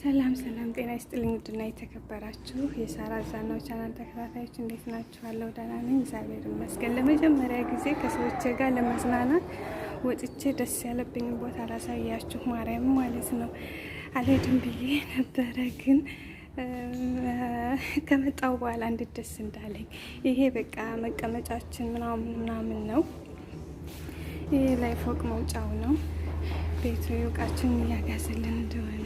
ሰላም ጤና ይስጥልኝ። ውድና የተከበራችሁ የሳራ ዛናው ቻናል ተከታታዮች እንዴት ናችሁ? አለው ደህና ነኝ፣ እግዚአብሔር ይመስገን። ለመጀመሪያ ጊዜ ከሰዎች ጋር ለመዝናናት ወጥቼ ደስ ያለብኝ ቦታ ላሳያችሁ ማርያም ማለት ነው። አልሄድም ብዬ ነበረ፣ ግን ከመጣው በኋላ እንዴት ደስ እንዳለኝ። ይሄ በቃ መቀመጫችን ምናምን ነው። ይሄ ላይ ፎቅ መውጫው ነው። ቤቱ እቃችን እያጋዘልን እንደሆነ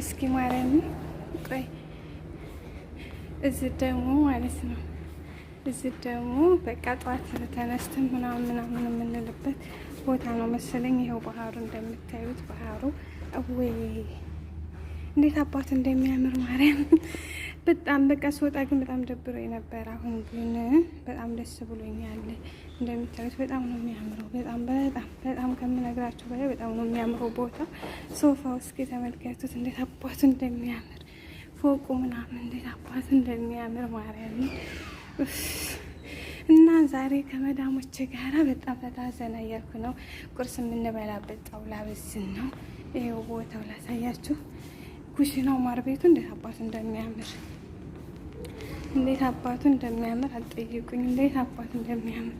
እስኪ ማርያም ቆይ፣ እዚህ ደግሞ ማለት ነው። እዚህ ደግሞ በቃ ጠዋት ተነስተን ምናምን የምንልበት ቦታ ነው መሰለኝ። ይኸው ባህሩ እንደምታዩት፣ ባህሩ ወይ እንዴት አባት እንደሚያምር ማርያም። በጣም በቃ ስወጣ ግን በጣም ደብሮኝ ነበር። አሁን ግን በጣም ደስ ብሎኛል። እንደምታዩት በጣም ነው የሚያምረው። በጣም ከምነግራችሁ በላይ በጣም ነው የሚያምረው ቦታ። ሶፋው እስኪ ተመልከቱት እንዴት አባቱ እንደሚያምር፣ ፎቁ ምናምን እንዴት አባቱ እንደሚያምር ማርያም። እና ዛሬ ከመዳሞች ጋራ በጣም ዘና እያልኩ ነው። ቁርስ የምንበላበት ጣውላ በዝን ነው። ይሄው ቦታው ላሳያችሁ። ኩሽናው ማር ቤቱ እንዴት አባቱ እንደሚያምር አልጠይቁኝ። እንዴት አባቱ እንደሚያምር።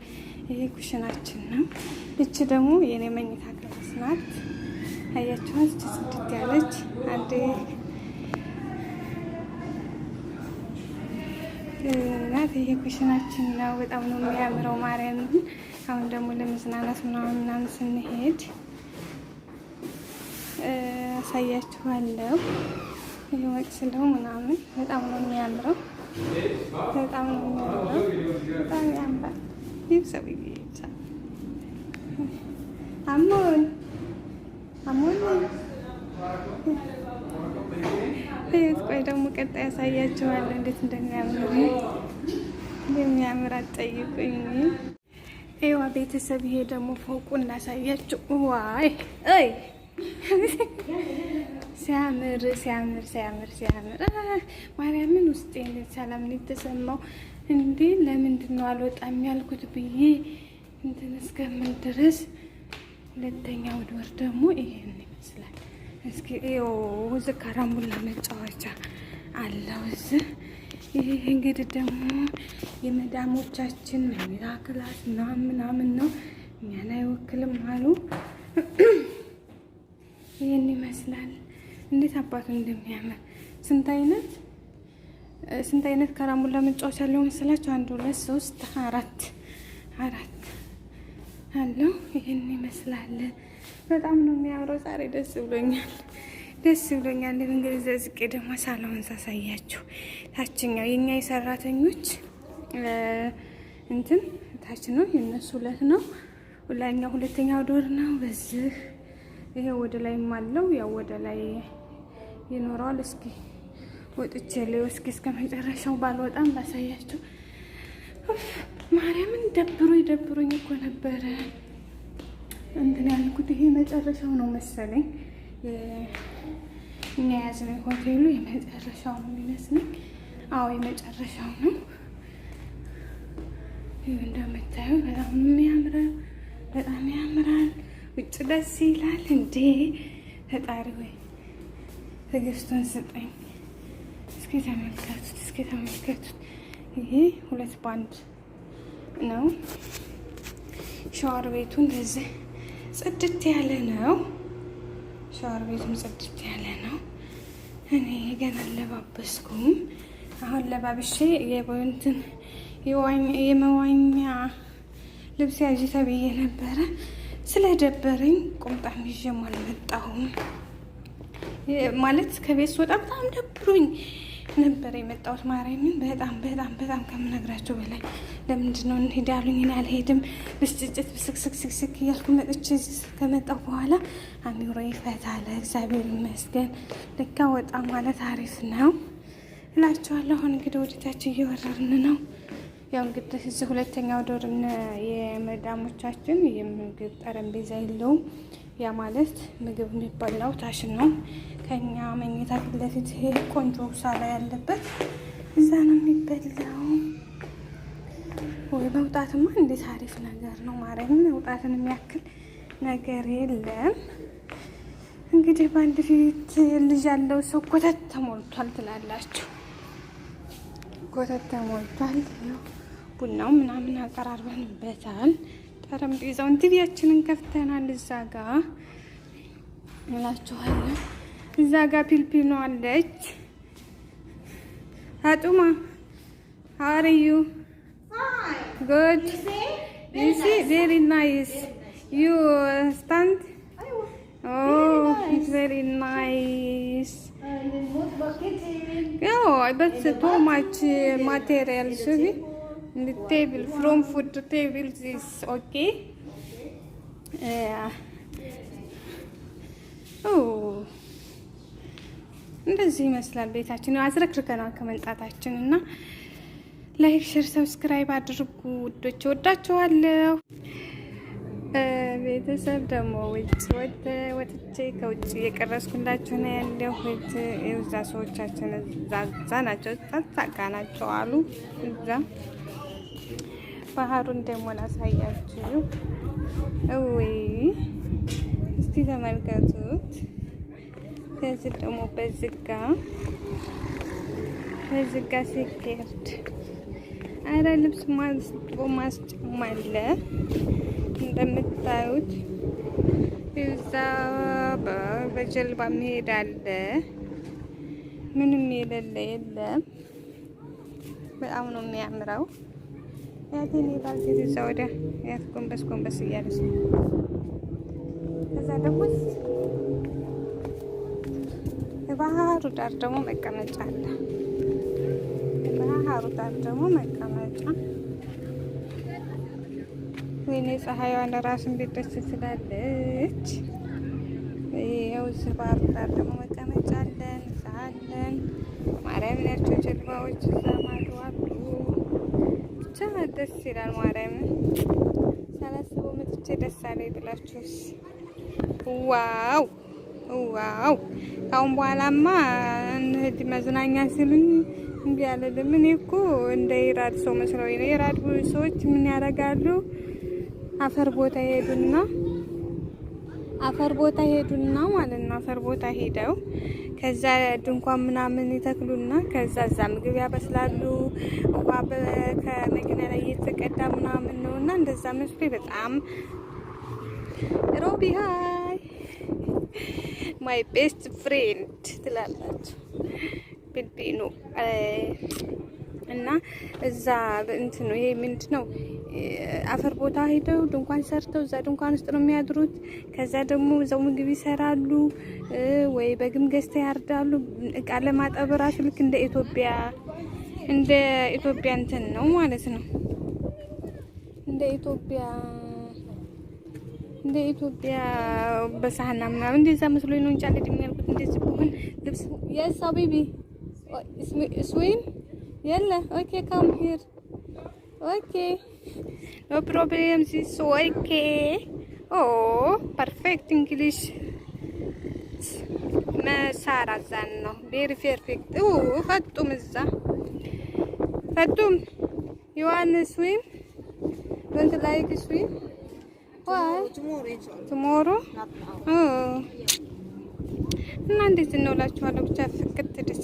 ይሄ ኩሽናችን ነው። እቺ ደግሞ የኔ መኝታ ክላስ ናት። አያችኋት? እቺ ስድስት ያለች አንዴ ናት። ይሄ ኩሽናችን ነው። በጣም ነው የሚያምረው ማርያም። አሁን ደግሞ ለመዝናናት ምናምን ስንሄድ አሳያችኋለሁ። ይሄ ወቅ ስለው ምናምን በጣም ነው የሚያምረው። በጣም ያምራል። ይብሰው ይብሳ አሞን ቆይ ደግሞ ቀጣይ ያሳያችኋለሁ እንዴት እንደሚያምር አትጠይቁኝ። ይዋ ቤተሰብ፣ ይሄ ደግሞ ፎቁ እናሳያችሁ። ዋይ አይ ሲያምር ማርያምን፣ ውስጤ ሰላም ነው የተሰማው። እንዴ ለምንድን ነው አልወጣም ያልኩት ብዬ እንትን እስከምን ድረስ። ሁለተኛው ወር ደግሞ ይሄን ይመስላል። እስኪ እዚህ ካራምቡላ መጫወቻ አለው እዚህ። ይሄ እንግዲህ ደግሞ የመዳሞቻችን መኝታ ክላስ ምናምን ነው። እኛን አይወክልም አሉ። ይሄን ይመስላል። እንዴት አባቱ እንደሚያምር። ስንት አይነት ካራምቡላ መጫወቻ አለው መሰላችሁ? 1 2 3 4 አለው። ይሄን ይመስላል። በጣም ነው የሚያምረው። ዛሬ ደስ ብሎኛል። እንግዲህ ዘዝቄ ደግሞ ሳሎን ሳሳያችሁ። ታችኛው የኛ የሰራተኞች እንትን ታች ነው፣ የነሱ ሁለት ነው። ላይኛው ሁለተኛው ዶር ነው። በዚህ ይሄ ወደ ላይም አለው። ያው ወደ ላይ ይኖረዋል። እስኪ ወጥቼ ላይ እስኪ እስከ መጨረሻው ባልወጣም ባሳያችሁ። ማርያምን ደብሮኝ እኮ ነበረ እንትን ያልኩት። ይሄ መጨረሻው ነው መሰለኝ። እኛ ያዝነው ሆቴሉ የመጨረሻው ነው የሚመስለኝ። አዎ የመጨረሻው ነው። ይሄ እንደምታዩ በጣም የሚያምረው፣ በጣም ያምራል። ውጭ ደስ ይላል። እንዴ ፈጣሪ ወይ ትዕግስቱን ስጠኝ። እስኪ ተመልከቱት። ይሄ 2 ባንድ ነው። ሻወር ቤቱ እንደዚህ ጽድት ያለ ነው። እኔ ገና አለባበስኩም። አሁን ለባብሼ የመዋኛ ልብስ ያዥ ተብዬ ነበረ። ስለደበረኝ ቁምጣም ይዤም አልመጣሁም። ማለት ከቤት ስወጣ በጣም ደብሮኝ ነበር የመጣሁት። ማርያምን በጣም ከምነግራቸው በላይ። ለምንድን ነው እንሂድ ያሉኝ? እኔ አልሄድም። ብስጭጭት ብስክስክስክ እያልኩ መጥቼ ከመጣሁ በኋላ አሚሮ ይፈታል። እግዚአብሔር ይመስገን። ልካ ወጣ ማለት አሪፍ ነው እላቸዋለሁ። አሁን እንግዲህ ወደታችን እየወረርን ነው። ያው እንግዲህ እዚህ ሁለተኛው ዶር የመዳሞቻችን የምግብ ጠረጴዛ የለውም። ያ ማለት ምግብ የሚበላው ታች ነው። ከኛ መኝታ ፊት ለፊት ቆንጆ ሳላ ያለበት እዛ ነው የሚበላው። ወይ መውጣትማ እንዴት አሪፍ ነገር ነው። ማርያም መውጣትን የሚያክል ነገር የለም። እንግዲህ በአንድ ፊት ልጅ ያለው ሰው ኮተት ተሞልቷል ትላላችሁ። ኮተት ተሞልቷል። ቡናው ምናምን አቀራርበንበታል። ጠረጴዛውን ቲቪያችንን ከፍተናል። እዛ ጋ እላችኋለሁ። እዛ ጋ ፒልፒል ነው አለች። አጡማ how are you? Good. You see, very nice. You stand? Oh, it's very nice. Oh, but too much material. See, the table from food to table is okay. Oh, እንደዚህ ይመስላል ቤታችን። አዝረክርከናል ከመንጣታችን እና ላይክ፣ ሼር፣ ሰብስክራይብ አድርጉ ውዶች፣ ወዳችኋለሁ። ቤተሰብ ደግሞ ወጥቼ ከውጭ እየቀረስኩላችሁ ነው ያለሁት። እዛ ሰዎቻችን እዛ ናቸው፣ ጸጥታ ናቸው አሉ። እዛ ባህሩን ደግሞ ላሳያችሁ። እውይ እስቲ ተመልከቱት። ከዚህ ደግሞ በዝጋ ሲኬርድ አረ ልብስ ማስጫም አለ እንደምታዩት። እዛ በጀልባ መሄድ አለ። ምንም የሌለ የለም። በጣም ነው የሚያምረው። ያቴን ባልቴት እዛ ወዲያ ያት ጎንበስ እያለች ነው። ከዛ ደግሞ ባህሩ ዳር ደግሞ መቀመጫ አለ። ባህሩ ዳር ደግሞ መቀመጫ። ወይኔ ፀሐይዋን ለራሱ እንዴት ደስ ትላለች። ይኸው እዚህ ባህሩ ዳር ደግሞ መቀመጫ አለን። እዛ አለን። ማርያምን ያቸው ጀልባዎች እዛ ማዶ አሉ። ብቻ ደስ ይላል። ማርያምን ሳላስበው መጥቼ ደስ አለኝ ብላችሁስ። ዋው ዋው! ካሁን በኋላማ እንሂድ መዝናኛ ሲሉኝ እምቢ አልልም። እኔ እኮ እንደ ኢራድ ሰው መስሎኝ ነው። ኢራድ ሰዎች ምን ያደርጋሉ? አፈር ቦታ ሄዱና ማለት ነው። አፈር ቦታ ሄደው ከዛ ድንኳን ምናምን ይተክሉና ከዛ እዛ ምግብ ያበስላሉ። ውሃ ከመኪና ላይ እየተቀዳ ምናምን ነውና እንደዛ መስሎኝ በጣም ሮቢ ሃይ ማይ ቤስት ፍሬንድ ትላላችሁ ቢልቢኑ እና እዛ እንትን ነው። ይሄ ምንድን ነው? አፈር ቦታ ሄደው ድንኳን ሰርተው እዛ ድንኳን ውስጥ ነው የሚያድሩት። ከዛ ደግሞ እዛው ምግብ ይሰራሉ፣ ወይ በግም ገዝተው ያርዳሉ። እቃ ለማጠብ ራሱ ልክ እንደ ኢትዮጵያ እንትን ነው ማለት ነው። እንደ ኢትዮጵያ በሳህና ምናምን እንደዛ መስሎኝ ነው እንጂ አልሄድም ያልኩት። እንደዚህ ቢሆን ልብስ የሳ ቤቢ ስዊም የለ ኦኬ ካም ሂር ኦኬ ኖ ፕሮብሌም ዚስ ኦኬ ኦ ፐርፌክት እንግሊሽ መሳራ ዛን ነው ቬሪ ፐርፌክት ፈጡም እዛ ፈጡም you want swim don't like swim why tomorrow እና እንዴት ነው እላችኋለሁ። ብቻ ፍቅት ደስ